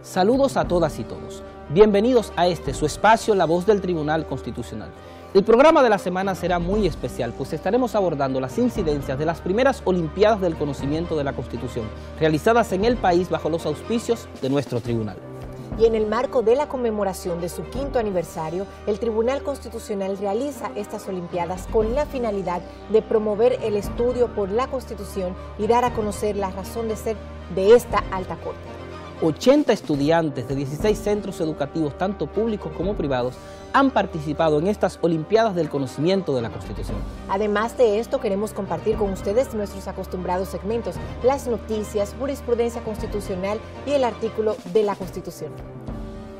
Saludos a todas y todos. Bienvenidos a su espacio, La Voz del Tribunal Constitucional. El programa de la semana será muy especial, pues estaremos abordando las incidencias de las primeras Olimpiadas del Conocimiento de la Constitución, realizadas en el país bajo los auspicios de nuestro tribunal. Y en el marco de la conmemoración de su 5º aniversario, el Tribunal Constitucional realiza estas Olimpiadas con la finalidad de promover el estudio por la Constitución y dar a conocer la razón de ser de esta alta corte. 80 estudiantes de 16 centros educativos, tanto públicos como privados, han participado en estas Olimpiadas del Conocimiento de la Constitución. Además de esto, queremos compartir con ustedes nuestros acostumbrados segmentos, las noticias, jurisprudencia constitucional y el artículo de la Constitución.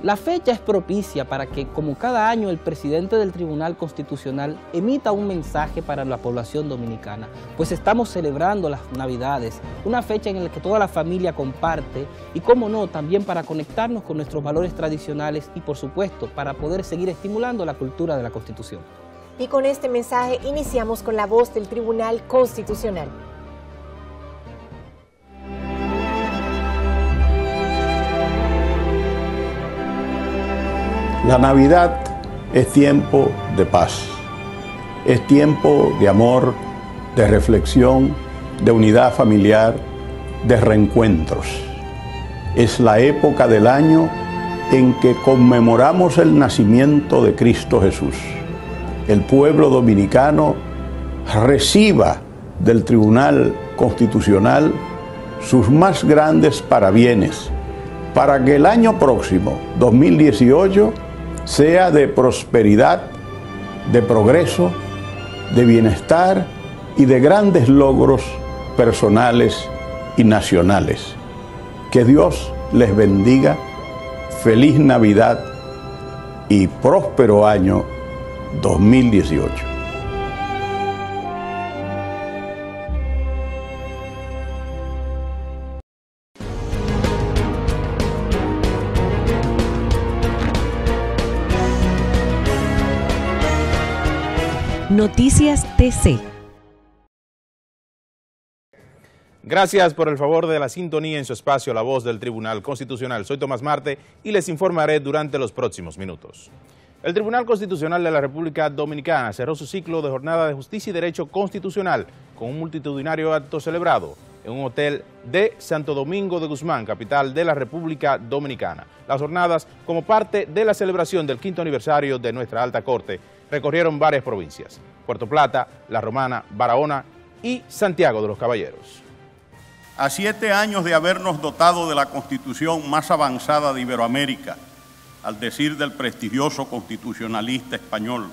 La fecha es propicia para que, como cada año, el presidente del Tribunal Constitucional emita un mensaje para la población dominicana, pues estamos celebrando las Navidades, una fecha en la que toda la familia comparte y, cómo no, también para conectarnos con nuestros valores tradicionales y, por supuesto, para poder seguir estimulando la cultura de la Constitución. Y con este mensaje iniciamos con la voz del Tribunal Constitucional. La Navidad es tiempo de paz, es tiempo de amor, de reflexión, de unidad familiar, de reencuentros. Es la época del año en que conmemoramos el nacimiento de Cristo Jesús. El pueblo dominicano reciba del Tribunal Constitucional sus más grandes parabienes para que el año próximo, 2018, sea de prosperidad, de progreso, de bienestar y de grandes logros personales y nacionales. Que Dios les bendiga, feliz Navidad y próspero año 2018. Noticias TC. Gracias por el favor de la sintonía en su espacio La Voz del Tribunal Constitucional. Soy Tomás Marte y les informaré durante los próximos minutos. El Tribunal Constitucional de la República Dominicana cerró su ciclo de jornada de justicia y derecho constitucional con un multitudinario acto celebrado en un hotel de Santo Domingo de Guzmán, capital de la República Dominicana. Las jornadas, como parte de la celebración del 5º aniversario de nuestra alta corte, recorrieron varias provincias: Puerto Plata, La Romana, Barahona y Santiago de los Caballeros. A 7 años de habernos dotado de la Constitución más avanzada de Iberoamérica, al decir del prestigioso constitucionalista español,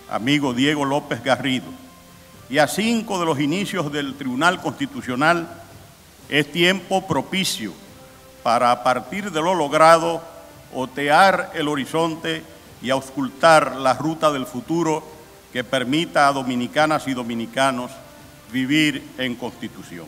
amigo Diego López Garrido, y a 5 de los inicios del Tribunal Constitucional, es tiempo propicio para, a partir de lo logrado, otear el horizonte y auscultar la ruta del futuro que permita a dominicanas y dominicanos vivir en Constitución.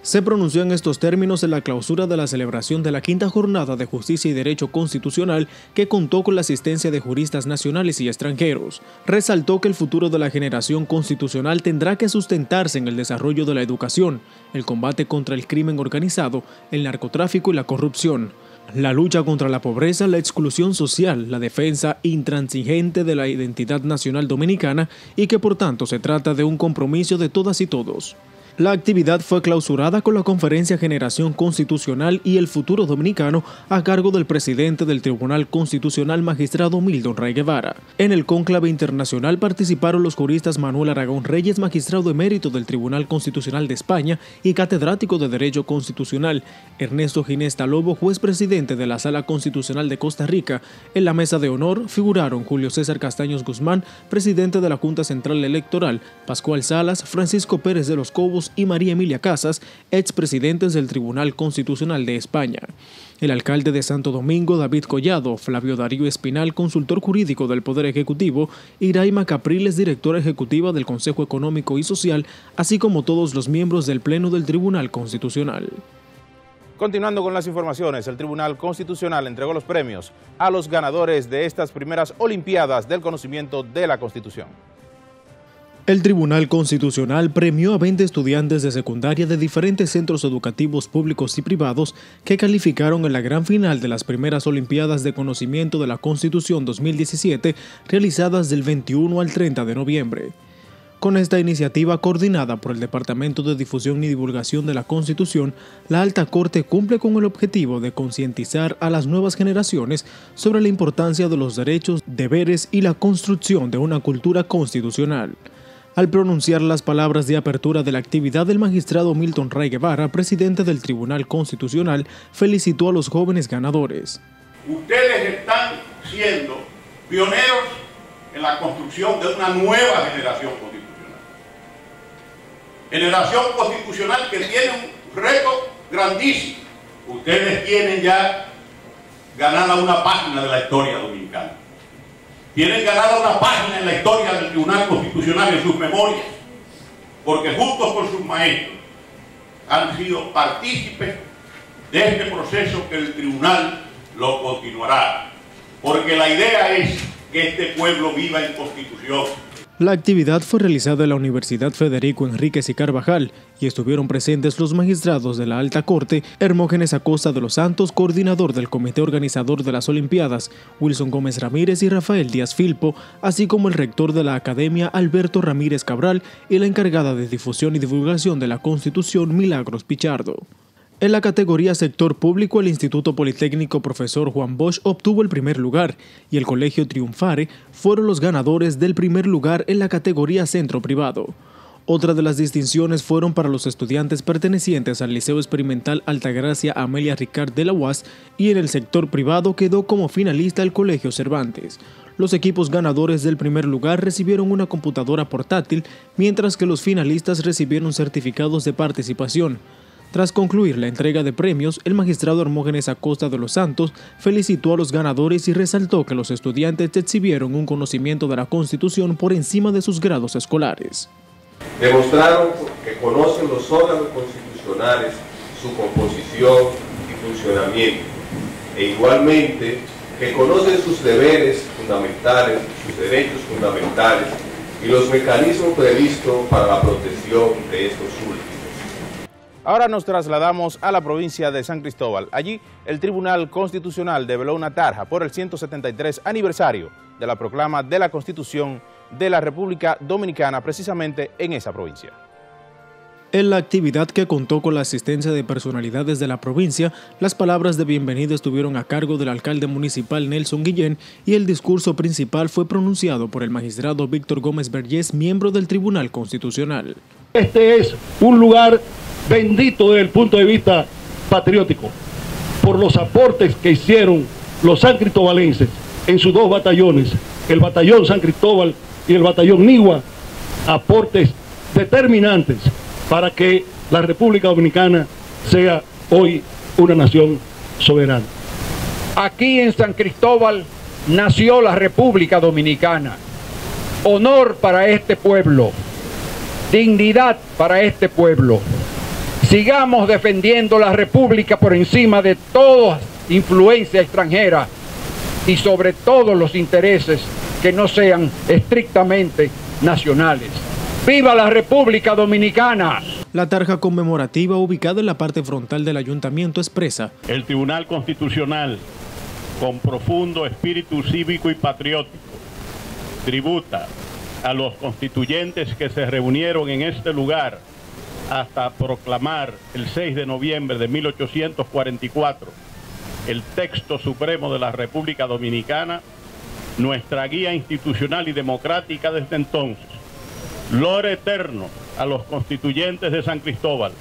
Se pronunció en estos términos en la clausura de la celebración de la 5ª Jornada de Justicia y Derecho Constitucional, que contó con la asistencia de juristas nacionales y extranjeros. Resaltó que el futuro de la generación constitucional tendrá que sustentarse en el desarrollo de la educación, el combate contra el crimen organizado, el narcotráfico y la corrupción, la lucha contra la pobreza, la exclusión social, la defensa intransigente de la identidad nacional dominicana y que por tanto se trata de un compromiso de todas y todos. La actividad fue clausurada con la conferencia Generación Constitucional y el Futuro Dominicano a cargo del presidente del Tribunal Constitucional, magistrado Mildon Rey Guevara. En el cónclave internacional participaron los juristas Manuel Aragón Reyes, magistrado emérito del Tribunal Constitucional de España y catedrático de Derecho Constitucional, Ernesto Ginesta Lobo, juez presidente de la Sala Constitucional de Costa Rica. En la mesa de honor figuraron Julio César Castaños Guzmán, presidente de la Junta Central Electoral, Pascual Salas, Francisco Pérez de los Cobos y María Emilia Casas, expresidentes del Tribunal Constitucional de España. El alcalde de Santo Domingo, David Collado, Flavio Darío Espinal, consultor jurídico del Poder Ejecutivo, y Iraima Capriles, directora ejecutiva del Consejo Económico y Social, así como todos los miembros del Pleno del Tribunal Constitucional. Continuando con las informaciones, el Tribunal Constitucional entregó los premios a los ganadores de estas primeras Olimpiadas del Conocimiento de la Constitución. El Tribunal Constitucional premió a 20 estudiantes de secundaria de diferentes centros educativos públicos y privados que calificaron en la gran final de las primeras Olimpiadas de Conocimiento de la Constitución 2017 realizadas del 21 al 30 de noviembre. Con esta iniciativa coordinada por el Departamento de Difusión y Divulgación de la Constitución, la Alta Corte cumple con el objetivo de concientizar a las nuevas generaciones sobre la importancia de los derechos, deberes y la construcción de una cultura constitucional. Al pronunciar las palabras de apertura de la actividad, el magistrado Milton Ray Guevara, presidente del Tribunal Constitucional, felicitó a los jóvenes ganadores. Ustedes están siendo pioneros en la construcción de una nueva generación constitucional. Generación constitucional que tiene un reto grandísimo. Ustedes tienen ya ganada una página de la historia dominicana. Tienen ganada una página en la historia del Tribunal Constitucional en sus memorias, porque juntos con sus maestros han sido partícipes de este proceso que el Tribunal lo continuará, porque la idea es que este pueblo viva en Constitución. La actividad fue realizada en la Universidad Federico Enríquez y Carvajal y estuvieron presentes los magistrados de la Alta Corte, Hermógenes Acosta de los Santos, coordinador del comité organizador de las Olimpiadas, Wilson Gómez Ramírez y Rafael Díaz Filpo, así como el rector de la Academia, Alberto Ramírez Cabral, y la encargada de difusión y divulgación de la Constitución, Milagros Pichardo. En la categoría sector público, el Instituto Politécnico Profesor Juan Bosch obtuvo el primer lugar y el Colegio Triunfare fueron los ganadores del primer lugar en la categoría centro privado. Otra de las distinciones fueron para los estudiantes pertenecientes al Liceo Experimental Altagracia Amelia Ricard de la UAS, y en el sector privado quedó como finalista el Colegio Cervantes. Los equipos ganadores del primer lugar recibieron una computadora portátil, mientras que los finalistas recibieron certificados de participación. Tras concluir la entrega de premios, el magistrado Hermógenes Acosta de los Santos felicitó a los ganadores y resaltó que los estudiantes exhibieron un conocimiento de la Constitución por encima de sus grados escolares. Demostraron que conocen los órganos constitucionales, su composición y funcionamiento, e igualmente que conocen sus deberes fundamentales, sus derechos fundamentales y los mecanismos previstos para la protección de estos últimos. Ahora nos trasladamos a la provincia de San Cristóbal. Allí, el Tribunal Constitucional develó una tarja por el 173 aniversario de la proclama de la Constitución de la República Dominicana, precisamente en esa provincia. En la actividad, que contó con la asistencia de personalidades de la provincia, las palabras de bienvenida estuvieron a cargo del alcalde municipal Nelson Guillén y el discurso principal fue pronunciado por el magistrado Víctor Gómez Vergés, miembro del Tribunal Constitucional. Este es un lugar bendito desde el punto de vista patriótico, por los aportes que hicieron los san cristobalenses en sus dos batallones, el batallón San Cristóbal y el batallón Nigua, aportes determinantes para que la República Dominicana sea hoy una nación soberana. Aquí en San Cristóbal nació la República Dominicana. Honor para este pueblo, dignidad para este pueblo. Sigamos defendiendo la República por encima de toda influencia extranjera y sobre todos los intereses que no sean estrictamente nacionales. ¡Viva la República Dominicana! La tarja conmemorativa, ubicada en la parte frontal del ayuntamiento, expresa: el Tribunal Constitucional, con profundo espíritu cívico y patriótico, tributa a los constituyentes que se reunieron en este lugar hasta proclamar el 6 de noviembre de 1844 el texto supremo de la República Dominicana, nuestra guía institucional y democrática desde entonces. Lore eterno a los constituyentes de San Cristóbal.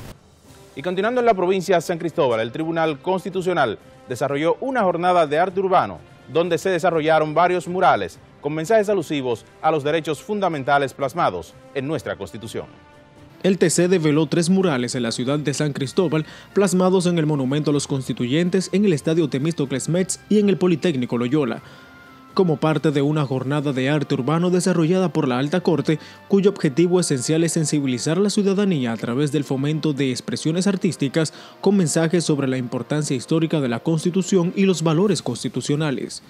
Y continuando en la provincia de San Cristóbal, el Tribunal Constitucional desarrolló una jornada de arte urbano donde se desarrollaron varios murales con mensajes alusivos a los derechos fundamentales plasmados en nuestra Constitución. El TC develó 3 murales en la ciudad de San Cristóbal, plasmados en el Monumento a los Constituyentes, en el Estadio Temístocles Metz y en el Politécnico Loyola, como parte de una jornada de arte urbano desarrollada por la Alta Corte, cuyo objetivo esencial es sensibilizar a la ciudadanía a través del fomento de expresiones artísticas con mensajes sobre la importancia histórica de la Constitución y los valores constitucionales.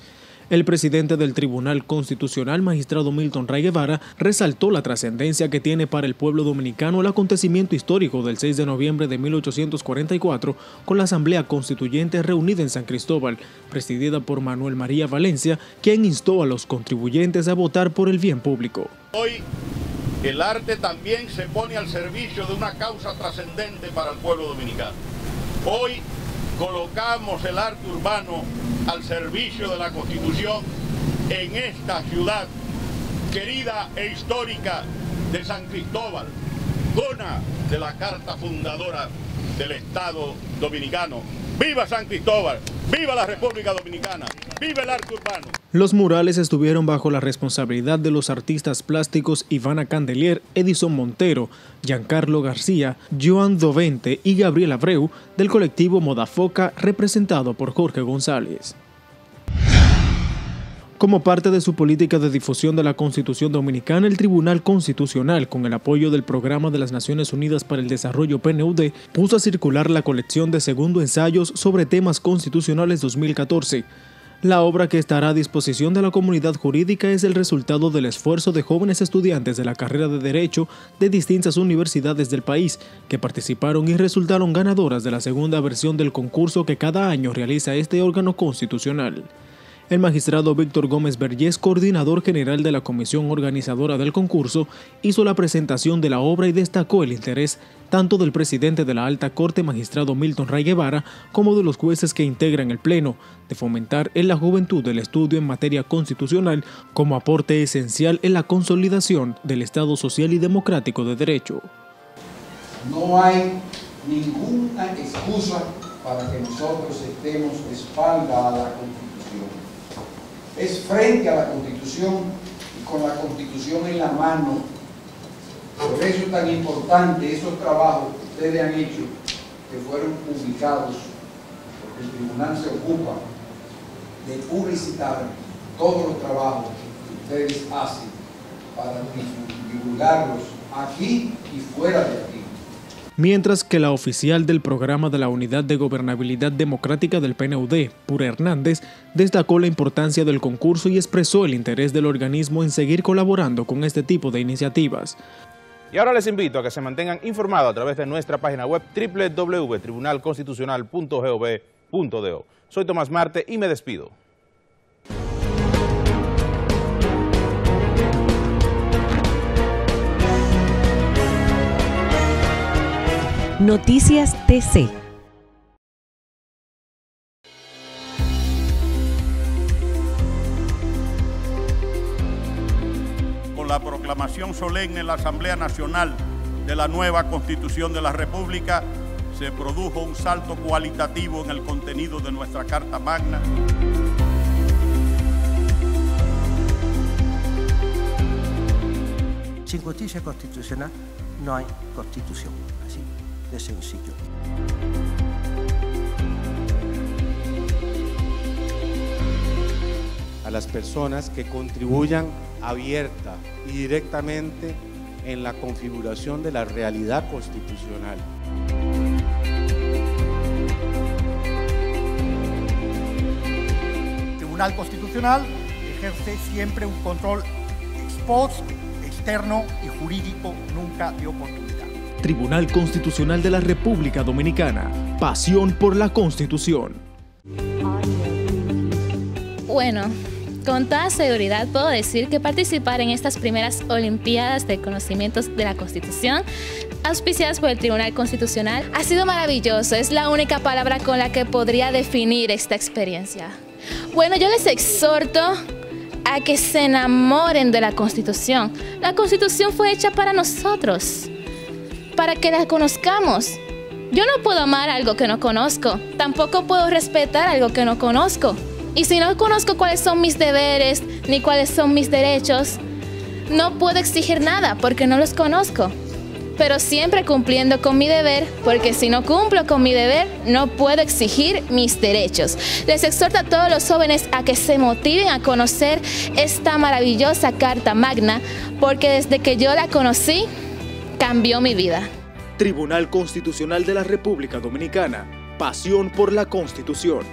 El presidente del Tribunal Constitucional, magistrado Milton Ray Guevara, resaltó la trascendencia que tiene para el pueblo dominicano el acontecimiento histórico del 6 de noviembre de 1844 con la Asamblea Constituyente reunida en San Cristóbal, presidida por Manuel María Valencia, quien instó a los contribuyentes a votar por el bien público. Hoy el arte también se pone al servicio de una causa trascendente para el pueblo dominicano. Hoy colocamos el arte urbano al servicio de la Constitución en esta ciudad querida e histórica de San Cristóbal, cuna de la Carta Fundadora del Estado Dominicano. ¡Viva San Cristóbal! ¡Viva la República Dominicana! ¡Viva el arte urbano! Los murales estuvieron bajo la responsabilidad de los artistas plásticos Ivana Candelier, Edison Montero, Giancarlo García, Joan Dovente y Gabriel Abreu, del colectivo Modafoca, representado por Jorge González. Como parte de su política de difusión de la Constitución Dominicana, el Tribunal Constitucional, con el apoyo del Programa de las Naciones Unidas para el Desarrollo PNUD, puso a circular la colección de segundo ensayos sobre temas constitucionales 2014. La obra, que estará a disposición de la comunidad jurídica, es el resultado del esfuerzo de jóvenes estudiantes de la carrera de Derecho de distintas universidades del país, que participaron y resultaron ganadoras de la segunda versión del concurso que cada año realiza este órgano constitucional. El magistrado Víctor Gómez Vergés, coordinador general de la comisión organizadora del concurso, hizo la presentación de la obra y destacó el interés tanto del presidente de la Alta Corte, magistrado Milton Ray Guevara, como de los jueces que integran el Pleno, de fomentar en la juventud el estudio en materia constitucional como aporte esencial en la consolidación del Estado social y democrático de derecho. No hay ninguna excusa para que nosotros estemos de espalda a la Constitución. Es frente a la Constitución y con la Constitución en la mano. Por eso es tan importante esos trabajos que ustedes han hecho, que fueron publicados, porque el tribunal se ocupa de publicitar todos los trabajos que ustedes hacen para divulgarlos aquí y fuera de aquí. Mientras que la oficial del Programa de la Unidad de Gobernabilidad Democrática del PNUD, Pura Hernández, destacó la importancia del concurso y expresó el interés del organismo en seguir colaborando con este tipo de iniciativas. Y ahora les invito a que se mantengan informados a través de nuestra página web www.tribunalconstitucional.gov.do. Soy Tomás Marte y me despido. Noticias TC. Con la proclamación solemne en la Asamblea Nacional de la nueva Constitución de la República, se produjo un salto cualitativo en el contenido de nuestra Carta Magna. Sin justicia constitucional no hay constitución, así de sencillo. A las personas que contribuyan abierta y directamente en la configuración de la realidad constitucional. El Tribunal Constitucional ejerce siempre un control ex post, externo y jurídico, nunca de oportunidad. Tribunal Constitucional de la República Dominicana. Pasión por la Constitución. Bueno, con toda seguridad puedo decir que participar en estas primeras Olimpiadas de Conocimientos de la Constitución, auspiciadas por el Tribunal Constitucional, ha sido maravilloso. Es la única palabra con la que podría definir esta experiencia. Bueno, yo les exhorto a que se enamoren de la Constitución. La Constitución fue hecha para nosotros, para que la conozcamos. Yo no puedo amar algo que no conozco, tampoco puedo respetar algo que no conozco. Y si no conozco cuáles son mis deberes, ni cuáles son mis derechos, no puedo exigir nada porque no los conozco. Pero siempre cumpliendo con mi deber, porque si no cumplo con mi deber, no puedo exigir mis derechos. Les exhorto a todos los jóvenes a que se motiven a conocer esta maravillosa Carta Magna, porque desde que yo la conocí, cambió mi vida. Tribunal Constitucional de la República Dominicana. Pasión por la Constitución.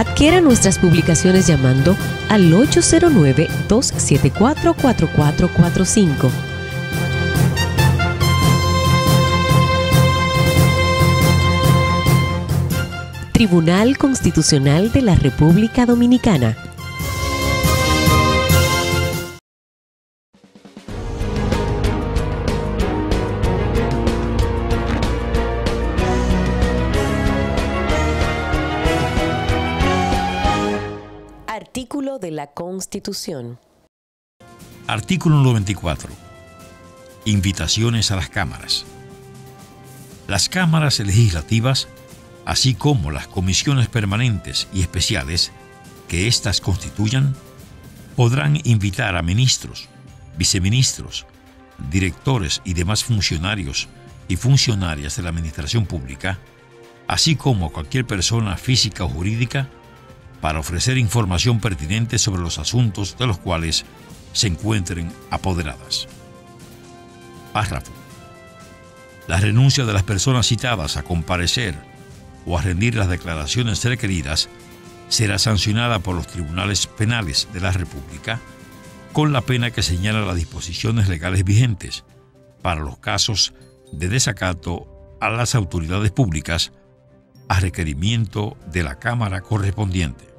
Adquiera nuestras publicaciones llamando al 809-274-4445. Tribunal Constitucional de la República Dominicana. Artículo de la Constitución. Artículo 94. Invitaciones a las cámaras. Las cámaras legislativas, así como las comisiones permanentes y especiales que éstas constituyan, podrán invitar a ministros, viceministros, directores y demás funcionarios y funcionarias de la administración pública, así como a cualquier persona física o jurídica, para ofrecer información pertinente sobre los asuntos de los cuales se encuentren apoderadas. Párrafo. La renuncia de las personas citadas a comparecer o a rendir las declaraciones requeridas será sancionada por los tribunales penales de la República con la pena que señala las disposiciones legales vigentes para los casos de desacato a las autoridades públicas a requerimiento de la Cámara correspondiente.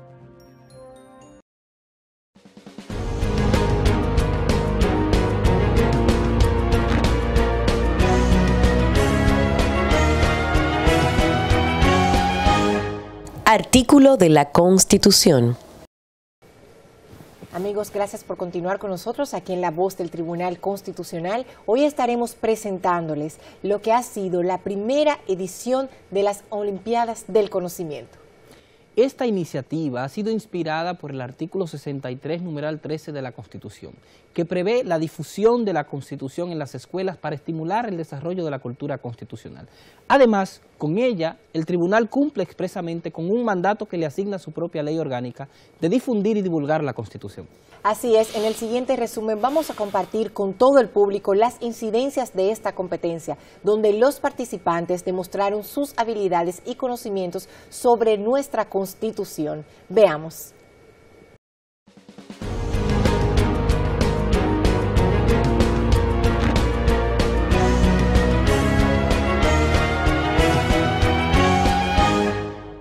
Artículo de la Constitución. Amigos, gracias por continuar con nosotros aquí en La Voz del Tribunal Constitucional. Hoy estaremos presentándoles lo que ha sido la primera edición de las Olimpiadas del Conocimiento. Esta iniciativa ha sido inspirada por el artículo 63, numeral 13 de la Constitución, que prevé la difusión de la Constitución en las escuelas para estimular el desarrollo de la cultura constitucional. Además, con ella, el Tribunal cumple expresamente con un mandato que le asigna su propia ley orgánica de difundir y divulgar la Constitución. Así es, en el siguiente resumen vamos a compartir con todo el público las incidencias de esta competencia, donde los participantes demostraron sus habilidades y conocimientos sobre nuestra Constitución. Veamos.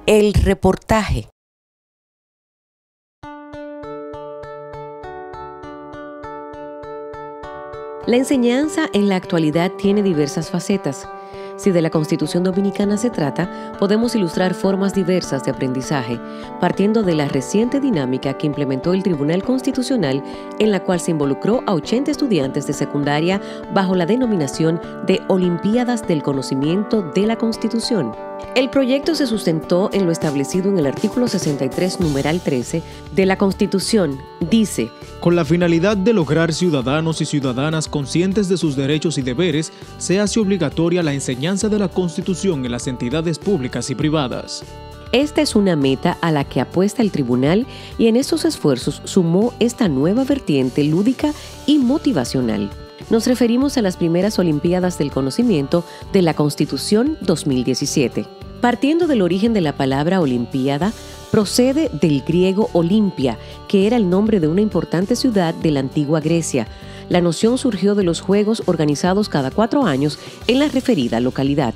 El reportaje. La enseñanza en la actualidad tiene diversas facetas. Si de la Constitución Dominicana se trata, podemos ilustrar formas diversas de aprendizaje, partiendo de la reciente dinámica que implementó el Tribunal Constitucional, en la cual se involucró a 80 estudiantes de secundaria bajo la denominación de Olimpiadas del Conocimiento de la Constitución. El proyecto se sustentó en lo establecido en el artículo 63, numeral 13 de la Constitución. Dice: con la finalidad de lograr ciudadanos y ciudadanas conscientes de sus derechos y deberes, se hace obligatoria la enseñanza de la Constitución en las entidades públicas y privadas. Esta es una meta a la que apuesta el tribunal y en estos esfuerzos sumó esta nueva vertiente lúdica y motivacional. Nos referimos a las primeras Olimpiadas del Conocimiento de la Constitución 2017. Partiendo del origen de la palabra Olimpiada, procede del griego Olimpia, que era el nombre de una importante ciudad de la antigua Grecia. La noción surgió de los juegos organizados cada 4 años en la referida localidad.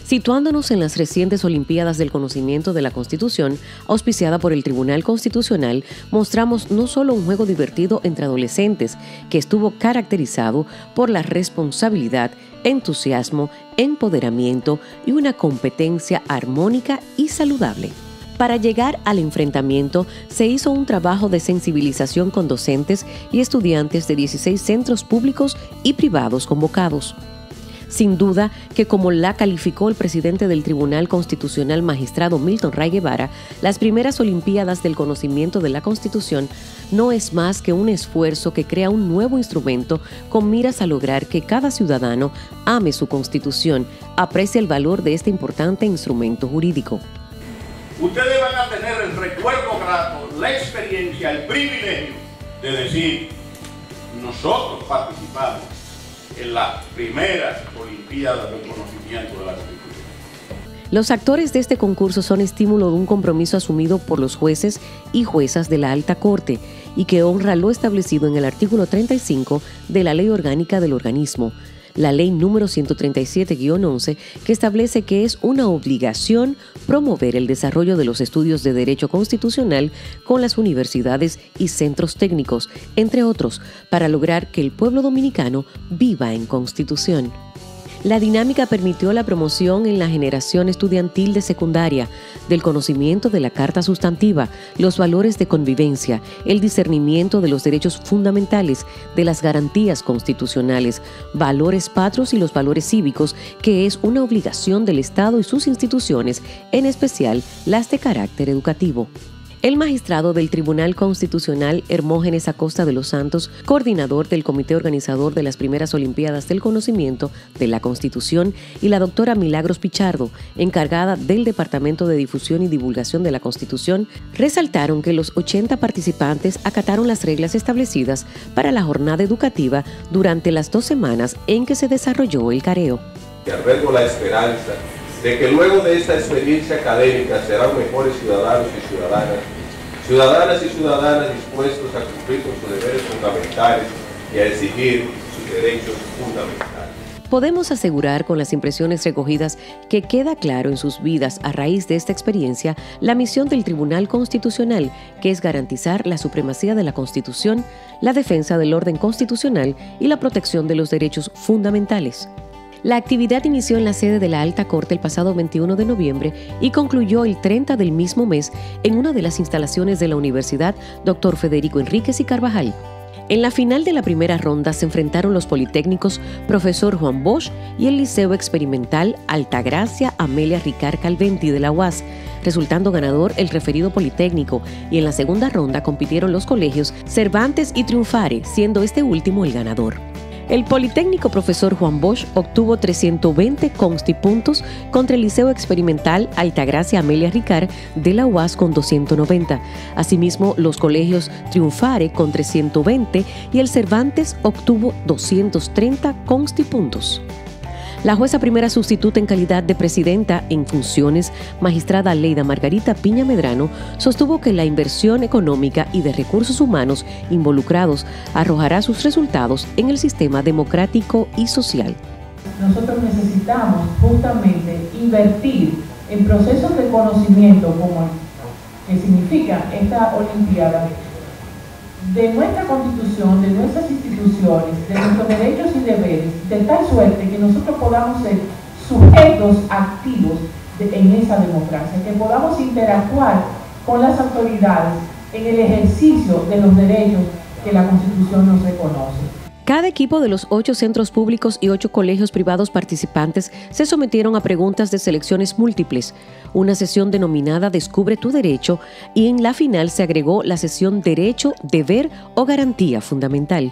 Situándonos en las recientes Olimpiadas del Conocimiento de la Constitución, auspiciada por el Tribunal Constitucional, mostramos no solo un juego divertido entre adolescentes, que estuvo caracterizado por la responsabilidad, entusiasmo, empoderamiento y una competencia armónica y saludable. Para llegar al enfrentamiento, se hizo un trabajo de sensibilización con docentes y estudiantes de 16 centros públicos y privados convocados. Sin duda que, como la calificó el presidente del Tribunal Constitucional, magistrado Milton Ray Guevara, las primeras Olimpiadas del Conocimiento de la Constitución no es más que un esfuerzo que crea un nuevo instrumento con miras a lograr que cada ciudadano ame su Constitución, aprecie el valor de este importante instrumento jurídico. Ustedes van a tener el recuerdo grato, la experiencia, el privilegio de decir: nosotros participamos en las primeras Olimpiadas del Conocimiento de la Constitución. Los actores de este concurso son estímulo de un compromiso asumido por los jueces y juezas de la Alta Corte y que honra lo establecido en el artículo 35 de la Ley Orgánica del Organismo, la Ley número 137-11, que establece que es una obligación promover el desarrollo de los estudios de Derecho Constitucional con las universidades y centros técnicos, entre otros, para lograr que el pueblo dominicano viva en Constitución. La dinámica permitió la promoción en la generación estudiantil de secundaria del conocimiento de la Carta Sustantiva, los valores de convivencia, el discernimiento de los derechos fundamentales, de las garantías constitucionales, valores patrios y los valores cívicos, que es una obligación del Estado y sus instituciones, en especial las de carácter educativo. El magistrado del Tribunal Constitucional Hermógenes Acosta de los Santos, coordinador del comité organizador de las primeras Olimpiadas del Conocimiento de la Constitución, y la doctora Milagros Pichardo, encargada del Departamento de Difusión y Divulgación de la Constitución, resaltaron que los 80 participantes acataron las reglas establecidas para la jornada educativa durante las 2 semanas en que se desarrolló el careo. Y albergo la esperanza de que luego de esta experiencia académica serán mejores ciudadanos y ciudadanas dispuestos a cumplir con sus deberes fundamentales y a exigir sus derechos fundamentales. Podemos asegurar con las impresiones recogidas que queda claro en sus vidas a raíz de esta experiencia la misión del Tribunal Constitucional, que es garantizar la supremacía de la Constitución, la defensa del orden constitucional y la protección de los derechos fundamentales. La actividad inició en la sede de la Alta Corte el pasado 21 de noviembre y concluyó el 30 del mismo mes en una de las instalaciones de la Universidad Dr. Federico Enríquez y Carvajal. En la final de la primera ronda se enfrentaron los politécnicos Profesor Juan Bosch y el Liceo Experimental Altagracia Amelia Ricard Calventi de la UAS, resultando ganador el referido politécnico, y en la segunda ronda compitieron los colegios Cervantes y Triunfare, siendo este último el ganador. El Politécnico Profesor Juan Bosch obtuvo 320 constipuntos contra el Liceo Experimental Altagracia Amelia Ricard de la UAS con 290. Asimismo, los colegios Triunfare con 320 y el Cervantes obtuvo 230 constipuntos. La jueza primera sustituta en calidad de presidenta en funciones, magistrada Leida Margarita Piña Medrano, sostuvo que la inversión económica y de recursos humanos involucrados arrojará sus resultados en el sistema democrático y social. Nosotros necesitamos justamente invertir en procesos de conocimiento como el que significa esta Olimpiada, de nuestra Constitución, de nuestras instituciones, de nuestros derechos y deberes, de tal suerte que nosotros podamos ser sujetos activos en esa democracia, que podamos interactuar con las autoridades en el ejercicio de los derechos que la Constitución nos reconoce. Cada equipo de los 8 centros públicos y 8 colegios privados participantes se sometieron a preguntas de selecciones múltiples, una sesión denominada Descubre tu Derecho, y en la final se agregó la sesión Derecho, Deber o Garantía Fundamental.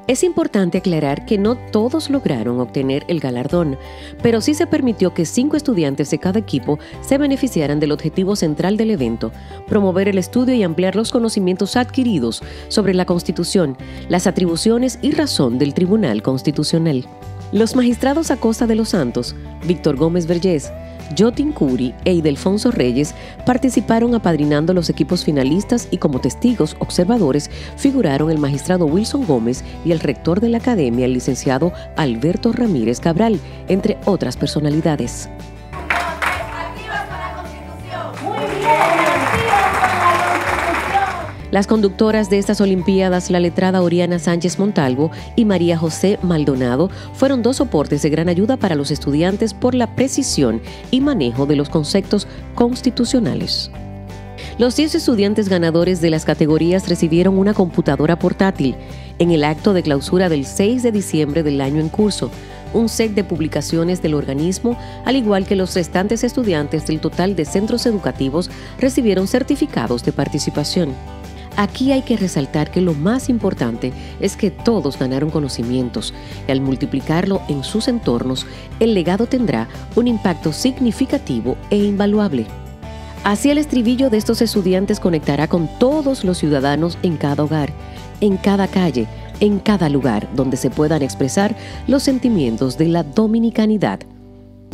Es importante aclarar que no todos lograron obtener el galardón, pero sí se permitió que 5 estudiantes de cada equipo se beneficiaran del objetivo central del evento: promover el estudio y ampliar los conocimientos adquiridos sobre la Constitución, las atribuciones y razón del Tribunal Constitucional. Los magistrados Acosta de los Santos, Víctor Gómez Vergés, Jotin Curi e Idelfonso Reyes participaron apadrinando los equipos finalistas, y como testigos observadores figuraron el magistrado Wilson Gómez y el rector de la academia, el licenciado Alberto Ramírez Cabral, entre otras personalidades. Las conductoras de estas Olimpiadas, la letrada Oriana Sánchez Montalvo y María José Maldonado, fueron 2 soportes de gran ayuda para los estudiantes por la precisión y manejo de los conceptos constitucionales. Los 10 estudiantes ganadores de las categorías recibieron una computadora portátil en el acto de clausura del 6 de diciembre del año en curso, un set de publicaciones del organismo, al igual que los restantes estudiantes del total de centros educativos recibieron certificados de participación. Aquí hay que resaltar que lo más importante es que todos ganaron conocimientos, y al multiplicarlo en sus entornos, el legado tendrá un impacto significativo e invaluable. Así, el estribillo de estos estudiantes conectará con todos los ciudadanos en cada hogar, en cada calle, en cada lugar donde se puedan expresar los sentimientos de la dominicanidad.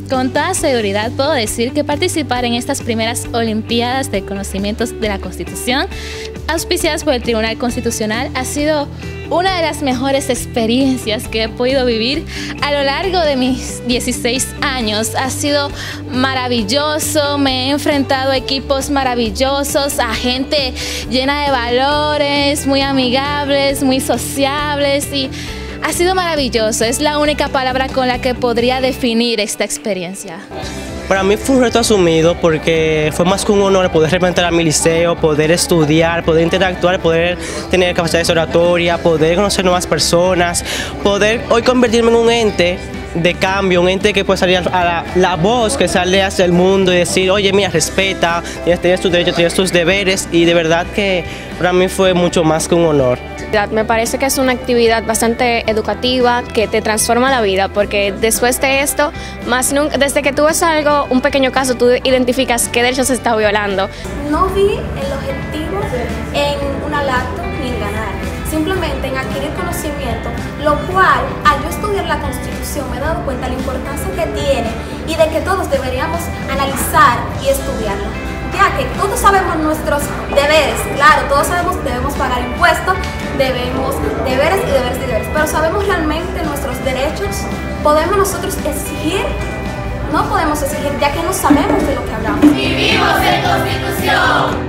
Con toda seguridad puedo decir que participar en estas primeras Olimpiadas de Conocimientos de la Constitución, auspiciadas por el Tribunal Constitucional, ha sido una de las mejores experiencias que he podido vivir a lo largo de mis 16 años. Ha sido maravilloso, me he enfrentado a equipos maravillosos, a gente llena de valores, muy amigables, muy sociables y ha sido maravilloso. Es la única palabra con la que podría definir esta experiencia. Para mí fue un reto asumido porque fue más que un honor poder representar a mi liceo, poder estudiar, poder interactuar, poder tener capacidades de oratoria, poder conocer nuevas personas, poder hoy convertirme en un ente de cambio, un ente que puede salir a la voz que sale hacia el mundo y decir, oye, mira, respeta, tienes tus derechos, tienes tus deberes, y de verdad que para mí fue mucho más que un honor. Me parece que es una actividad bastante educativa que te transforma la vida, porque después de esto, más nunca, desde que tú ves algo, un pequeño caso, tú identificas qué derechos se está violando. No vi el objetivo en una laptop ni en ganar, simplemente en adquirir conocimiento, lo cual, al yo estudiar la Constitución, me he dado cuenta de la importancia que tiene y de que todos deberíamos analizar y estudiarlo, ya que todos sabemos nuestros deberes, claro, todos sabemos que debemos pagar impuestos, debemos deberes, pero sabemos realmente nuestros derechos. ¿Podemos nosotros exigir? No podemos exigir, ya que no sabemos de lo que hablamos. ¡Vivimos en Constitución!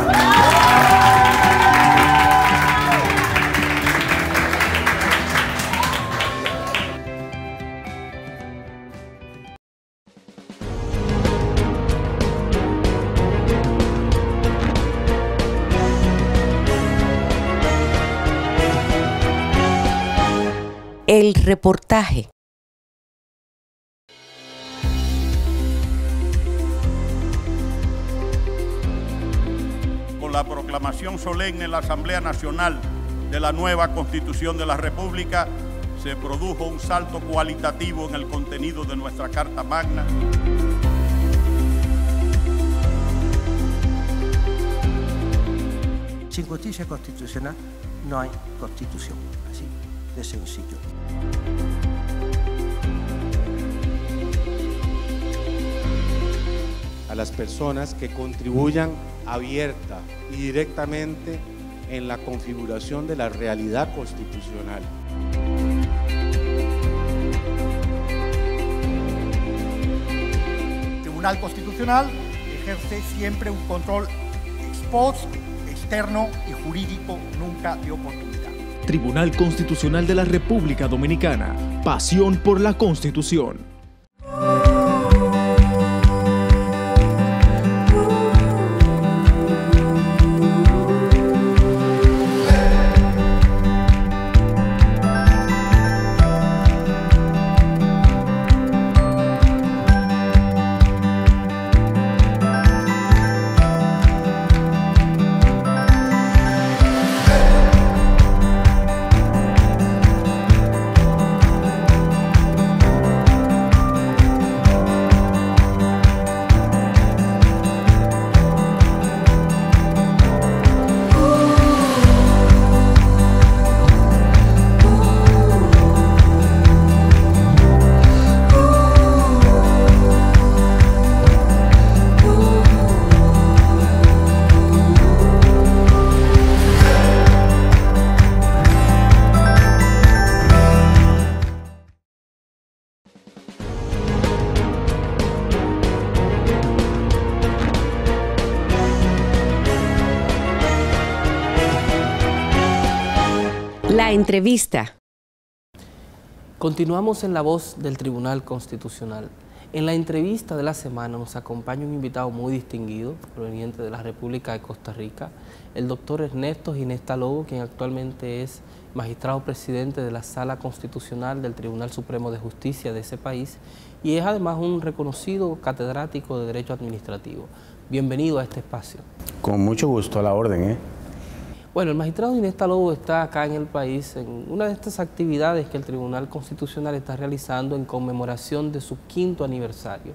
El reportaje. Con la proclamación solemne en la Asamblea Nacional de la nueva Constitución de la República, se produjo un salto cualitativo en el contenido de nuestra Carta Magna. Sin justicia constitucional no hay constitución, así de sencillo. A las personas que contribuyan abierta y directamente en la configuración de la realidad constitucional. El Tribunal Constitucional ejerce siempre un control ex post, externo y jurídico, nunca de oportunidad. Tribunal Constitucional de la República Dominicana. Pasión por la Constitución. La entrevista. Continuamos en La Voz del Tribunal Constitucional. En la entrevista de la semana nos acompaña un invitado muy distinguido, proveniente de la República de Costa Rica, el doctor Ernesto Ginesta Lobo, quien actualmente es magistrado presidente de la Sala Constitucional del Tribunal Supremo de Justicia de ese país y es además un reconocido catedrático de Derecho Administrativo. Bienvenido a este espacio. Con mucho gusto, a la orden, Bueno, el magistrado Ginesta Lobo está acá en el país en una de estas actividades que el Tribunal Constitucional está realizando en conmemoración de su 5º aniversario.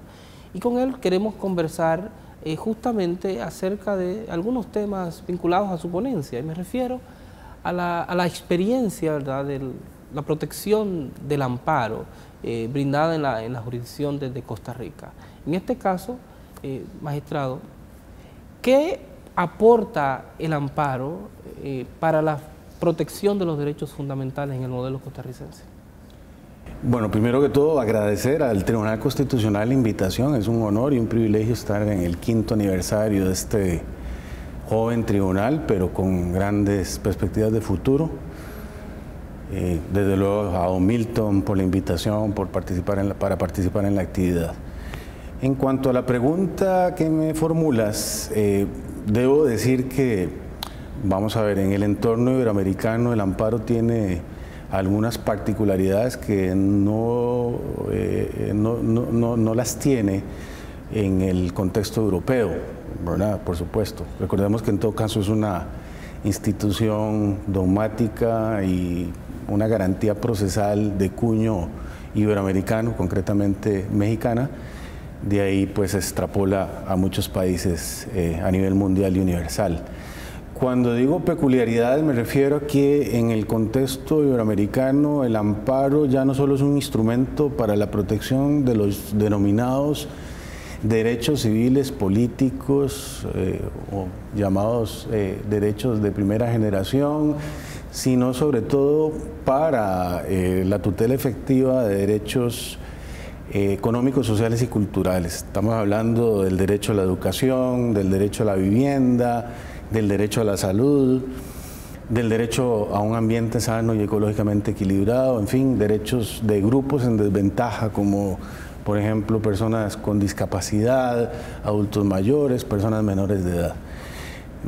Y con él queremos conversar justamente acerca de algunos temas vinculados a su ponencia. Y me refiero a la experiencia, ¿verdad?, de la protección del amparo brindada en la jurisdicción de Costa Rica. En este caso, magistrado, ¿qué aporta el amparo para la protección de los derechos fundamentales en el modelo costarricense? Bueno, primero que todo, agradecer al Tribunal Constitucional la invitación. Es un honor y un privilegio estar en el 5º aniversario de este joven tribunal, pero con grandes perspectivas de futuro. Desde luego a don Milton por la invitación, para participar en la actividad. En cuanto a la pregunta que me formulas, debo decir que, vamos a ver, en el entorno iberoamericano el amparo tiene algunas particularidades que no las tiene en el contexto europeo, ¿verdad? Por supuesto. Recordemos que en todo caso es una institución dogmática y una garantía procesal de cuño iberoamericano, concretamente mexicana. De ahí pues se extrapola a muchos países a nivel mundial y universal. Cuando digo peculiaridades me refiero a que en el contexto iberoamericano el amparo ya no solo es un instrumento para la protección de los denominados derechos civiles, políticos o llamados derechos de primera generación, sino sobre todo para la tutela efectiva de derechos económicos, sociales y culturales. Estamos hablando del derecho a la educación, del derecho a la vivienda, del derecho a la salud, del derecho a un ambiente sano y ecológicamente equilibrado, en fin, derechos de grupos en desventaja como, por ejemplo, personas con discapacidad, adultos mayores, personas menores de edad.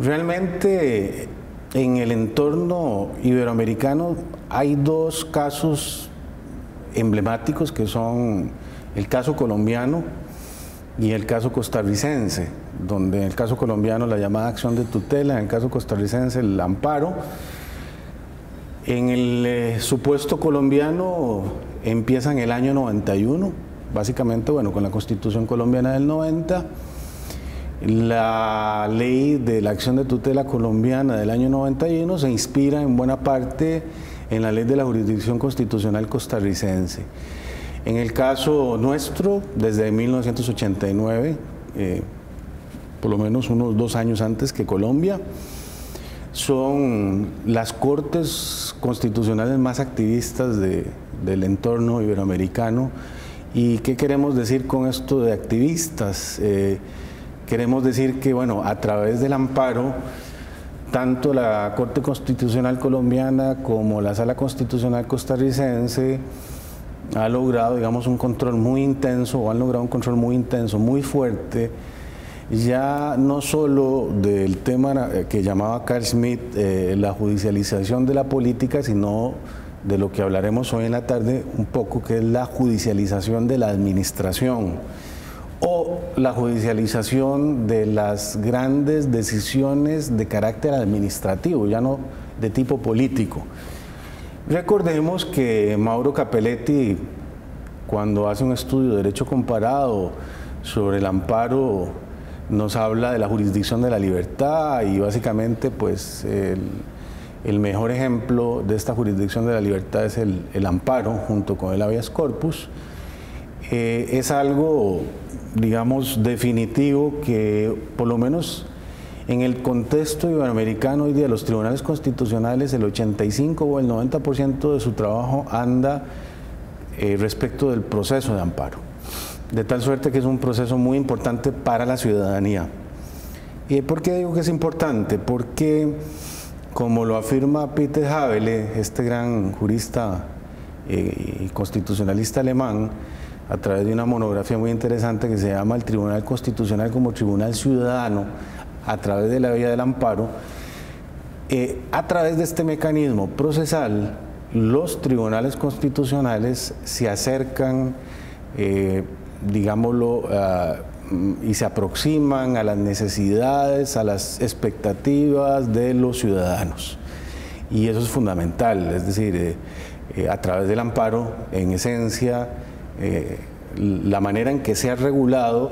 Realmente, en el entorno iberoamericano hay dos casos emblemáticos que son el caso colombiano y el caso costarricense, donde en el caso colombiano la llamada acción de tutela, en el caso costarricense el amparo. En el supuesto colombiano empieza en el año 91, básicamente, bueno, con la Constitución colombiana del 90, la ley de la acción de tutela colombiana del año 91 se inspira en buena parte en la ley de la jurisdicción constitucional costarricense. En el caso nuestro, desde 1989, por lo menos unos 2 años antes que Colombia, son las cortes constitucionales más activistas del entorno iberoamericano. ¿Y qué queremos decir con esto de activistas? Queremos decir que, bueno, a través del amparo, tanto la Corte Constitucional colombiana como la Sala Constitucional costarricense ha logrado, digamos, un control muy intenso, o han logrado un control muy intenso, muy fuerte, ya no solo del tema que llamaba Carl Schmitt, la judicialización de la política, sino de lo que hablaremos hoy en la tarde un poco, que es la judicialización de la administración o la judicialización de las grandes decisiones de carácter administrativo, ya no de tipo político. Recordemos que Mauro Capelletti, cuando hace un estudio de derecho comparado sobre el amparo, nos habla de la jurisdicción de la libertad y básicamente pues el mejor ejemplo de esta jurisdicción de la libertad es el amparo junto con el habeas corpus. Es algo, digamos, definitivo que por lo menos en el contexto iberoamericano hoy día los tribunales constitucionales, el 85 o el 90% de su trabajo anda respecto del proceso de amparo. De tal suerte que es un proceso muy importante para la ciudadanía. ¿Y por qué digo que es importante? Porque, como lo afirma Peter Havele, este gran jurista y constitucionalista alemán, a través de una monografía muy interesante que se llama El Tribunal Constitucional como Tribunal Ciudadano, a través de la vía del amparo, a través de este mecanismo procesal, los tribunales constitucionales se acercan, digámoslo, y se aproximan a las necesidades, a las expectativas de los ciudadanos. Y eso es fundamental, es decir, a través del amparo, en esencia, la manera en que sea regulado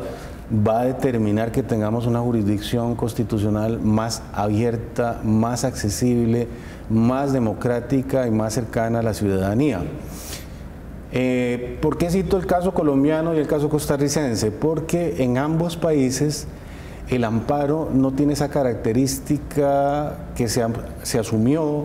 va a determinar que tengamos una jurisdicción constitucional más abierta, más accesible, más democrática y más cercana a la ciudadanía. ¿Por qué cito el caso colombiano y el caso costarricense? Porque en ambos países el amparo no tiene esa característica que se asumió,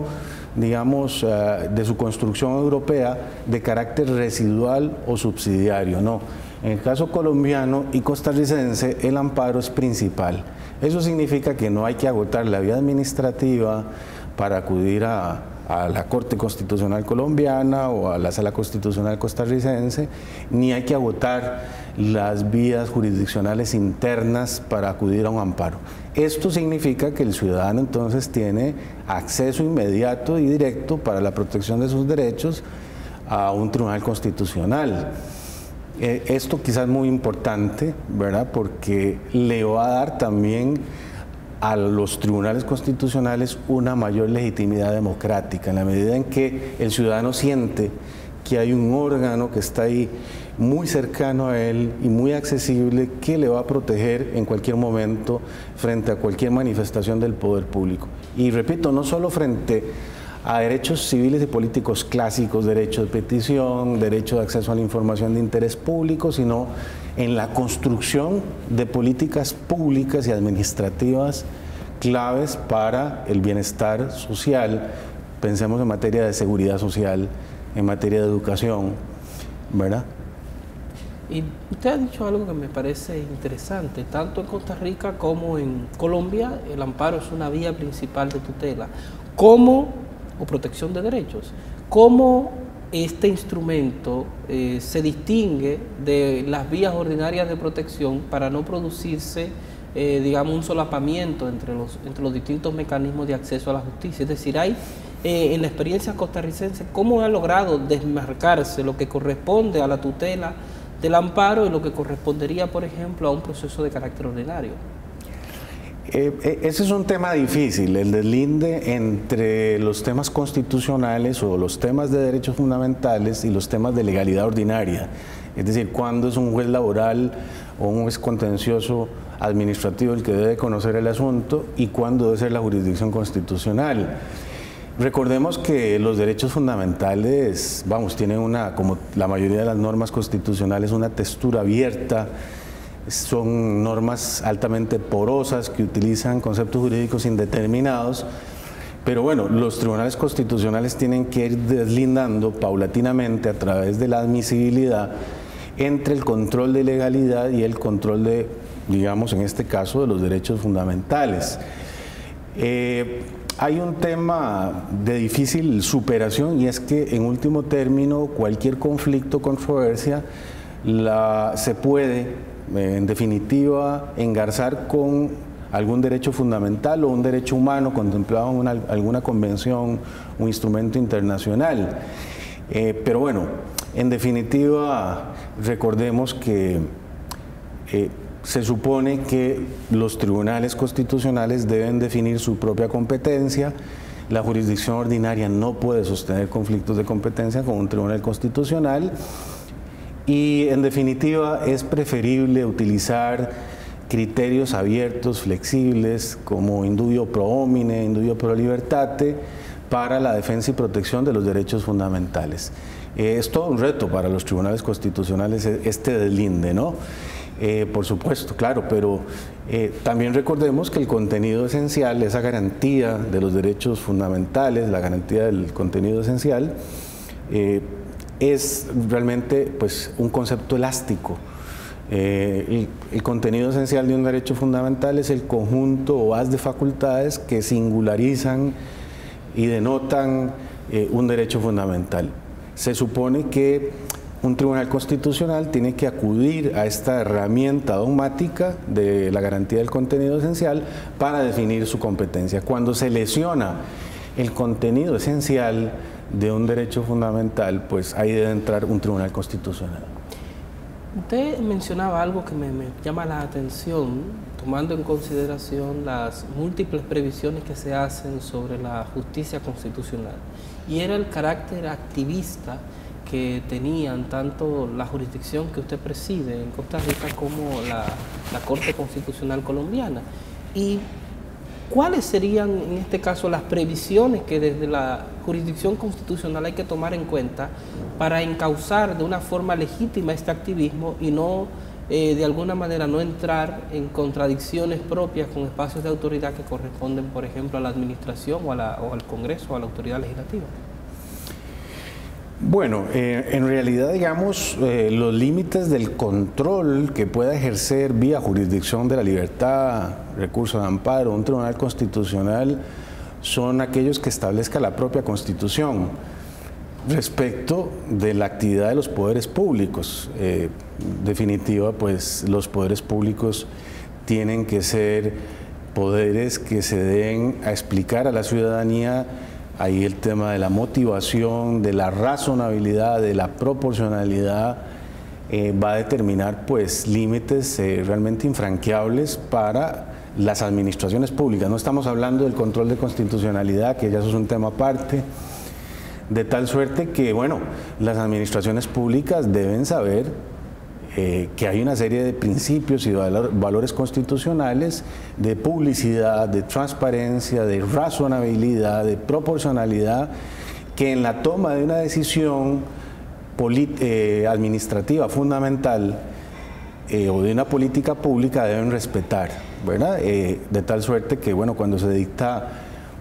digamos, de su construcción europea, de carácter residual o subsidiario. No, en el caso colombiano y costarricense el amparo es principal. Eso significa que no hay que agotar la vía administrativa para acudir a la Corte Constitucional Colombiana o a la Sala Constitucional Costarricense, ni hay que agotar las vías jurisdiccionales internas para acudir a un amparo. Esto significa que el ciudadano entonces tiene acceso inmediato y directo para la protección de sus derechos a un tribunal constitucional. Esto quizás es muy importante, ¿verdad? Porque le va a dar también a los tribunales constitucionales una mayor legitimidad democrática, en la medida en que el ciudadano siente que hay un órgano que está ahí muy cercano a él y muy accesible, que le va a proteger en cualquier momento frente a cualquier manifestación del poder público. Y repito, no solo frente a derechos civiles y políticos clásicos, derecho de petición, derecho de acceso a la información de interés público, sino en la construcción de políticas públicas y administrativas claves para el bienestar social. Pensemos en materia de seguridad social, en materia de educación, ¿verdad? Y usted ha dicho algo que me parece interesante, tanto en Costa Rica como en Colombia el amparo es una vía principal de tutela, o protección de derechos. ¿Cómo este instrumento se distingue de las vías ordinarias de protección para no producirse, digamos, un solapamiento entre los distintos mecanismos de acceso a la justicia? Es decir, hay en la experiencia costarricense, ¿cómo ha logrado desmarcarse lo que corresponde a la tutela del amparo y lo que correspondería, por ejemplo, a un proceso de carácter ordinario? Ese es un tema difícil, el deslinde entre los temas constitucionales o los temas de derechos fundamentales y los temas de legalidad ordinaria. Es decir, cuándo es un juez laboral o un juez contencioso administrativo el que debe conocer el asunto y cuándo debe ser la jurisdicción constitucional. Recordemos que los derechos fundamentales, tienen como la mayoría de las normas constitucionales, una textura abierta. Son normas altamente porosas que utilizan conceptos jurídicos indeterminados, pero bueno, los tribunales constitucionales tienen que ir deslindando paulatinamente a través de la admisibilidad entre el control de legalidad y el control de, digamos, en este caso, de los derechos fundamentales. Hay un tema de difícil superación y es que, en último término, cualquier conflicto o controversia se puede, en definitiva, engarzar con algún derecho fundamental o un derecho humano contemplado en alguna convención o instrumento internacional. Pero bueno, en definitiva, recordemos que se supone que los tribunales constitucionales deben definir su propia competencia. La jurisdicción ordinaria no puede sostener conflictos de competencia con un tribunal constitucional. Y en definitiva es preferible utilizar criterios abiertos, flexibles, como indubio pro homine, indubio pro libertate, para la defensa y protección de los derechos fundamentales. Es todo un reto para los tribunales constitucionales este deslinde, ¿no? Por supuesto, claro, pero también recordemos que el contenido esencial, esa garantía de los derechos fundamentales, la garantía del contenido esencial, es realmente un concepto elástico. El contenido esencial de un derecho fundamental es el conjunto o haz de facultades que singularizan y denotan un derecho fundamental. Se supone que un tribunal constitucional tiene que acudir a esta herramienta dogmática de la garantía del contenido esencial para definir su competencia. Cuando se lesiona el contenido esencial de un derecho fundamental, pues ahí debe entrar un tribunal constitucional. Usted mencionaba algo que me llama la atención, tomando en consideración las múltiples previsiones que se hacen sobre la justicia constitucional, y era el carácter activista que tenían tanto la jurisdicción que usted preside en Costa Rica como la Corte Constitucional Colombiana. Y ¿cuáles serían en este caso las previsiones que desde la jurisdicción constitucional hay que tomar en cuenta para encauzar de una forma legítima este activismo y no, de alguna manera, no entrar en contradicciones propias con espacios de autoridad que corresponden, por ejemplo, a la administración o al Congreso o a la autoridad legislativa? Bueno, en realidad, digamos, los límites del control que pueda ejercer vía jurisdicción de la libertad, recurso de amparo, un tribunal constitucional, son aquellos que establezca la propia Constitución respecto de la actividad de los poderes públicos. Definitiva, pues los poderes públicos tienen que ser poderes que se den a explicar a la ciudadanía. Ahí el tema de la motivación, de la razonabilidad, de la proporcionalidad, va a determinar pues límites realmente infranqueables para las administraciones públicas. No estamos hablando del control de constitucionalidad, que ya eso es un tema aparte, de tal suerte que, bueno, las administraciones públicas deben saber que hay una serie de principios y valores constitucionales de publicidad, de transparencia, de razonabilidad, de proporcionalidad, que en la toma de una decisión administrativa fundamental o de una política pública deben respetar, ¿verdad? De tal suerte que, bueno, cuando se dicta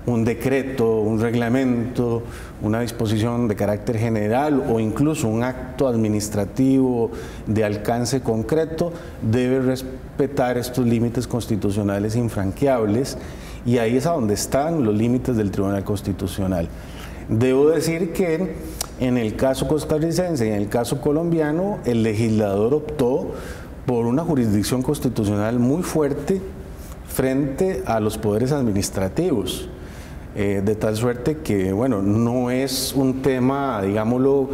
un decreto, un reglamento, una disposición de carácter general o incluso un acto administrativo de alcance concreto, debe respetar estos límites constitucionales infranqueables, y ahí es a donde están los límites del Tribunal Constitucional. Debo decir que en el caso costarricense y en el caso colombiano, el legislador optó por una jurisdicción constitucional muy fuerte frente a los poderes administrativos. De tal suerte que, bueno, no es un tema, digámoslo,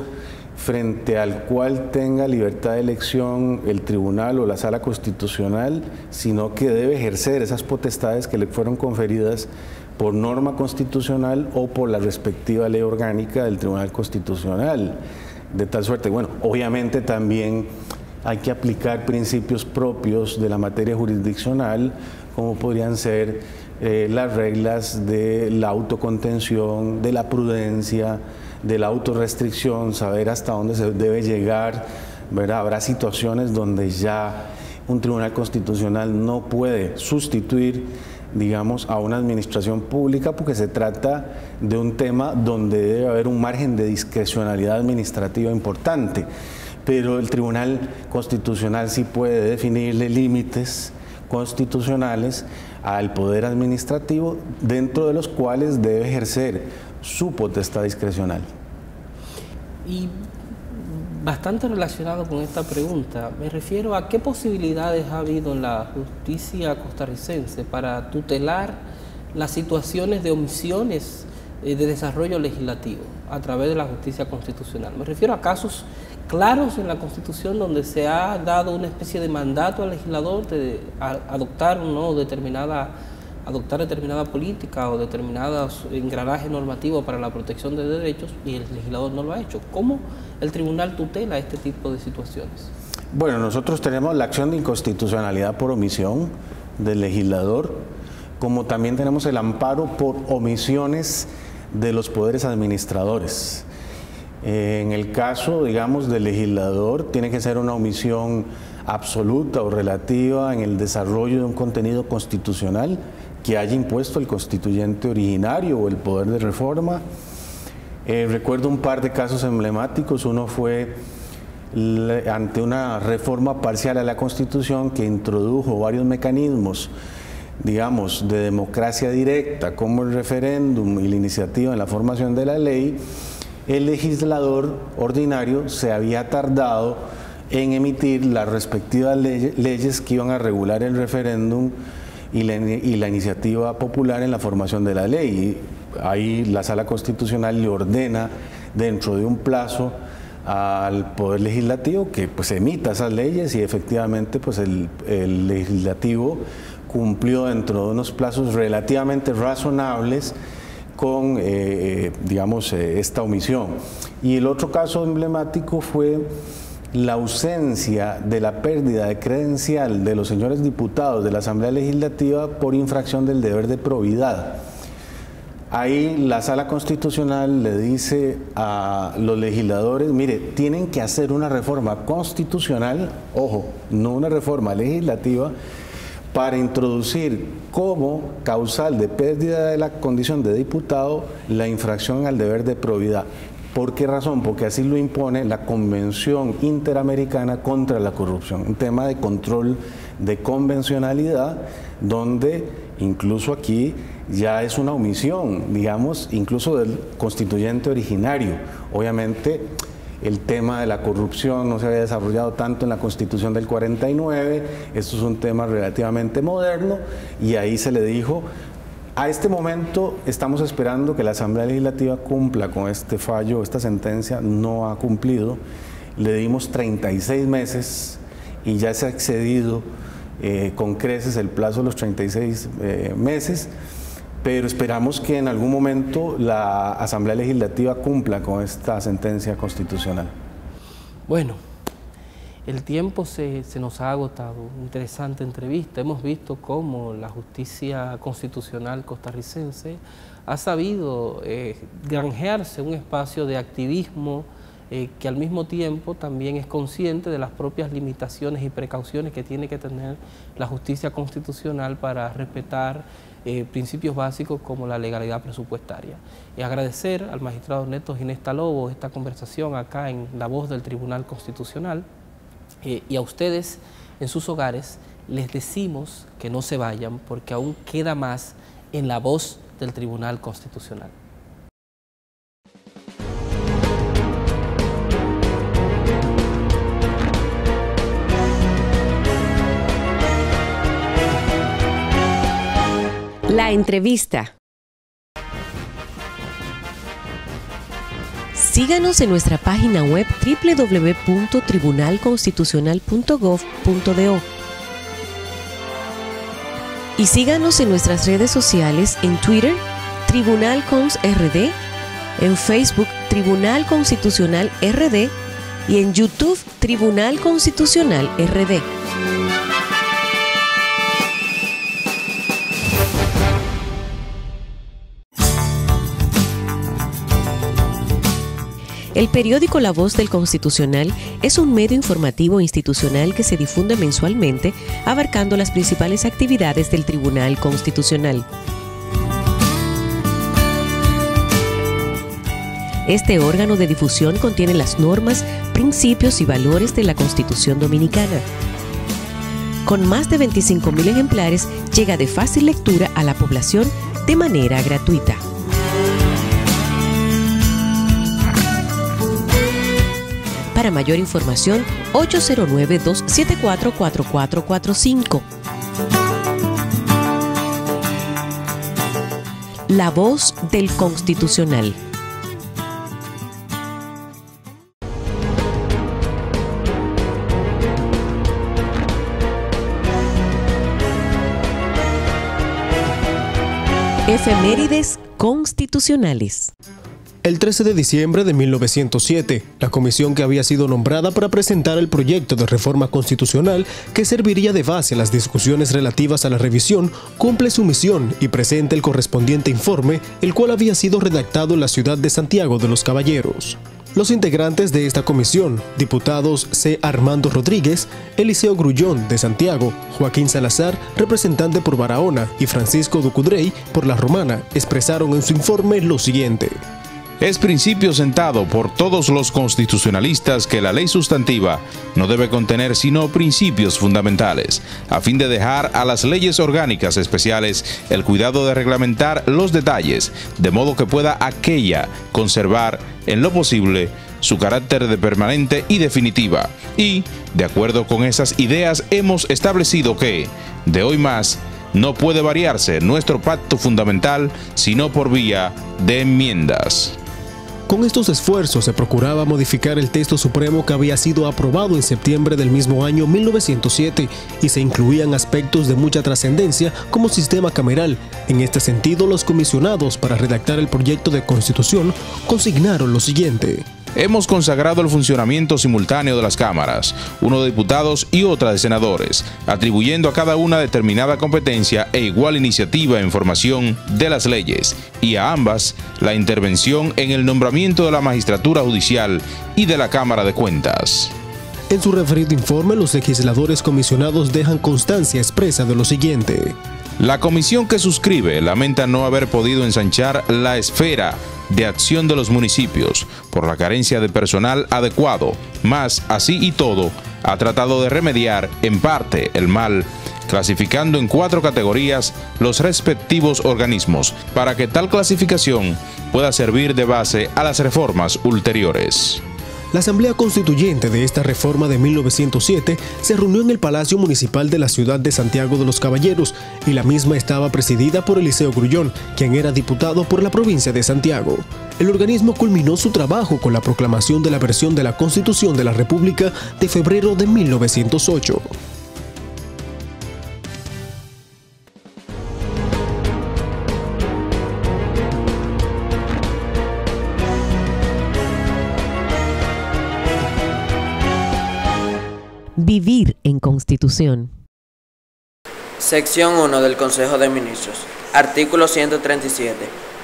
frente al cual tenga libertad de elección el tribunal o la sala constitucional, sino que debe ejercer esas potestades que le fueron conferidas por norma constitucional o por la respectiva ley orgánica del Tribunal Constitucional. De tal suerte, bueno, obviamente también hay que aplicar principios propios de la materia jurisdiccional, como podrían ser las reglas de la autocontención, de la prudencia, de la autorrestricción, saber hasta dónde se debe llegar, ¿verdad? Habrá situaciones donde ya un tribunal constitucional no puede sustituir, digamos, a una administración pública, porque se trata de un tema donde debe haber un margen de discrecionalidad administrativa importante. Pero el Tribunal Constitucional sí puede definirle límites constitucionales al poder administrativo, dentro de los cuales debe ejercer su potestad discrecional. Y bastante relacionado con esta pregunta, me refiero a qué posibilidades ha habido en la justicia costarricense para tutelar las situaciones de omisiones de desarrollo legislativo a través de la justicia constitucional. Me refiero a casos claros en la Constitución donde se ha dado una especie de mandato al legislador de adoptar determinada política o determinados engranajes normativos para la protección de derechos, y el legislador no lo ha hecho. ¿Cómo el tribunal tutela este tipo de situaciones? Bueno, nosotros tenemos la acción de inconstitucionalidad por omisión del legislador, como también tenemos el amparo por omisiones de los poderes administradores. En el caso, digamos, del legislador, tiene que ser una omisión absoluta o relativa en el desarrollo de un contenido constitucional que haya impuesto el constituyente originario o el poder de reforma. Recuerdo un par de casos emblemáticos. Uno fue ante una reforma parcial a la Constitución que introdujo varios mecanismos, digamos, de democracia directa, como el referéndum y la iniciativa en la formación de la ley. El legislador ordinario se había tardado en emitir las respectivas leyes que iban a regular el referéndum y la iniciativa popular en la formación de la ley. Y ahí la Sala Constitucional le ordena, dentro de un plazo, al Poder Legislativo que pues emita esas leyes, y efectivamente pues el Legislativo cumplió dentro de unos plazos relativamente razonables con, digamos, esta omisión. Y el otro caso emblemático fue la ausencia de la pérdida de credencial de los señores diputados de la Asamblea Legislativa por infracción del deber de probidad. Ahí la Sala Constitucional le dice a los legisladores, mire, tienen que hacer una reforma constitucional, ojo, no una reforma legislativa, para introducir como causal de pérdida de la condición de diputado la infracción al deber de probidad. ¿Por qué razón? Porque así lo impone la Convención Interamericana contra la Corrupción, un tema de control de convencionalidad, donde incluso aquí ya es una omisión, digamos, incluso del constituyente originario. Obviamente, el tema de la corrupción no se había desarrollado tanto en la Constitución del 49, esto es un tema relativamente moderno, y ahí se le dijo, a este momento estamos esperando que la Asamblea Legislativa cumpla con este fallo, esta sentencia no ha cumplido, le dimos 36 meses y ya se ha excedido con creces el plazo de los 36 meses, pero esperamos que en algún momento la Asamblea Legislativa cumpla con esta sentencia constitucional. Bueno, el tiempo se nos ha agotado. Interesante entrevista. Hemos visto cómo la justicia constitucional costarricense ha sabido granjearse un espacio de activismo que al mismo tiempo también es consciente de las propias limitaciones y precauciones que tiene que tener la justicia constitucional para respetar principios básicos como la legalidad presupuestaria. Y agradecer al magistrado Neto Ginesta Lobo esta conversación acá en La Voz del Tribunal Constitucional, y a ustedes en sus hogares les decimos que no se vayan porque aún queda más en La Voz del Tribunal Constitucional. La entrevista. Síganos en nuestra página web www.tribunalconstitucional.gov.do y síganos en nuestras redes sociales en Twitter, Tribunal Cons RD, en Facebook, Tribunal Constitucional RD y en YouTube, Tribunal Constitucional RD. El periódico La Voz del Constitucional es un medio informativo institucional que se difunde mensualmente, abarcando las principales actividades del Tribunal Constitucional. Este órgano de difusión contiene las normas, principios y valores de la Constitución Dominicana. Con más de 25.000 ejemplares, llega de fácil lectura a la población de manera gratuita. Para mayor información, 809-274-4445. La Voz del Constitucional. Efemérides constitucionales. El 13 de diciembre de 1907, la comisión que había sido nombrada para presentar el proyecto de reforma constitucional que serviría de base a las discusiones relativas a la revisión, cumple su misión y presenta el correspondiente informe, el cual había sido redactado en la ciudad de Santiago de los Caballeros. Los integrantes de esta comisión, diputados C. Armando Rodríguez, Eliseo Grullón de Santiago, Joaquín Salazar, representante por Barahona, y Francisco Ducudrey por La Romana, expresaron en su informe lo siguiente. Es principio sentado por todos los constitucionalistas que la ley sustantiva no debe contener sino principios fundamentales, a fin de dejar a las leyes orgánicas especiales el cuidado de reglamentar los detalles, de modo que pueda aquella conservar, en lo posible, su carácter de permanente y definitiva. Y, de acuerdo con esas ideas, hemos establecido que, de hoy más, no puede variarse nuestro pacto fundamental sino por vía de enmiendas. Con estos esfuerzos se procuraba modificar el texto supremo que había sido aprobado en septiembre del mismo año 1907 y se incluían aspectos de mucha trascendencia como sistema cameral. En este sentido, los comisionados para redactar el proyecto de constitución consignaron lo siguiente. hemos consagrado el funcionamiento simultáneo de las cámaras, uno de diputados y otra de senadores, atribuyendo a cada una determinada competencia e igual iniciativa en formación de las leyes, y a ambas la intervención en el nombramiento de la magistratura judicial y de la Cámara de Cuentas. En su referido informe, los legisladores comisionados dejan constancia expresa de lo siguiente. La comisión que suscribe lamenta no haber podido ensanchar la esfera de acción de los municipios por la carencia de personal adecuado, mas así y todo ha tratado de remediar en parte el mal, clasificando en 4 categorías los respectivos organismos para que tal clasificación pueda servir de base a las reformas ulteriores. La Asamblea Constituyente de esta reforma de 1907 se reunió en el Palacio Municipal de la ciudad de Santiago de los Caballeros y la misma estaba presidida por Eliseo Grullón, quien era diputado por la provincia de Santiago. El organismo culminó su trabajo con la proclamación de la versión de la Constitución de la República de febrero de 1908. Vivir en Constitución. Sección 1 del Consejo de Ministros. Artículo 137.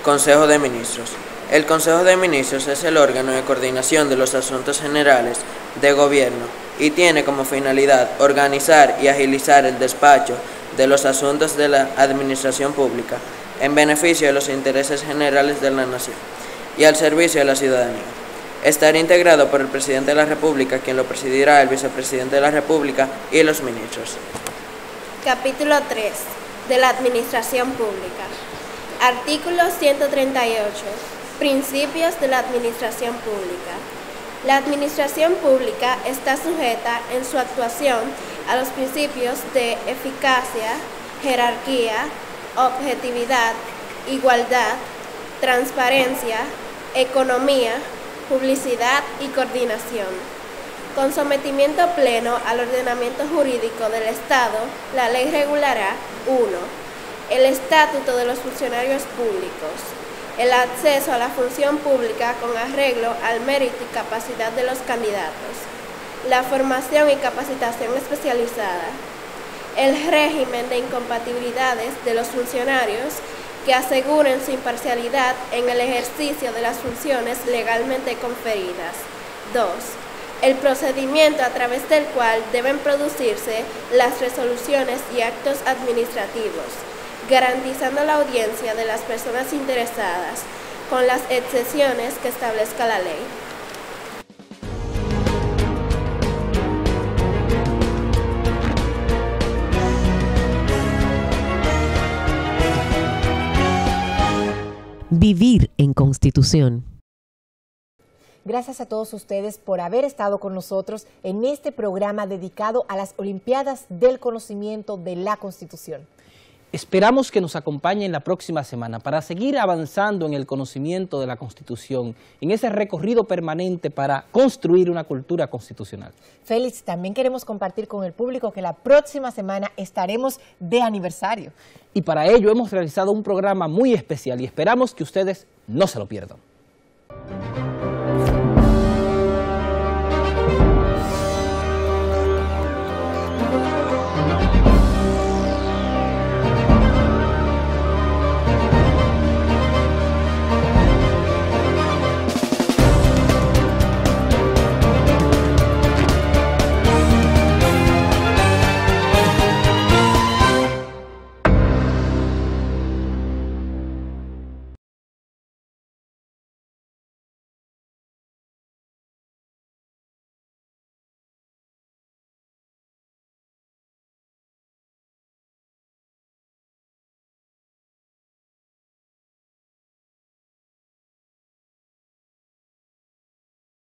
Consejo de Ministros. El Consejo de Ministros es el órgano de coordinación de los asuntos generales de gobierno y tiene como finalidad organizar y agilizar el despacho de los asuntos de la administración pública en beneficio de los intereses generales de la nación y al servicio de la ciudadanía. Estará integrado por el Presidente de la República, quien lo presidirá el Vicepresidente de la República y los ministros. Capítulo 3 de la Administración Pública. Artículo 138. Principios de la Administración Pública. La Administración Pública está sujeta en su actuación a los principios de eficacia, jerarquía, objetividad, igualdad, transparencia, economía, publicidad y coordinación. Con sometimiento pleno al ordenamiento jurídico del Estado, la ley regulará 1. El estatuto de los funcionarios públicos, el acceso a la función pública con arreglo al mérito y capacidad de los candidatos, la formación y capacitación especializada, el régimen de incompatibilidades de los funcionarios que aseguren su imparcialidad en el ejercicio de las funciones legalmente conferidas. 2. El procedimiento a través del cual deben producirse las resoluciones y actos administrativos, garantizando la audiencia de las personas interesadas, con las excepciones que establezca la ley. Vivir en Constitución. Gracias a todos ustedes por haber estado con nosotros en este programa dedicado a las Olimpiadas del Conocimiento de la Constitución. Esperamos que nos acompañen la próxima semana para seguir avanzando en el conocimiento de la Constitución, en ese recorrido permanente para construir una cultura constitucional. Félix, también queremos compartir con el público que la próxima semana estaremos de aniversario. Y para ello hemos realizado un programa muy especial y esperamos que ustedes no se lo pierdan.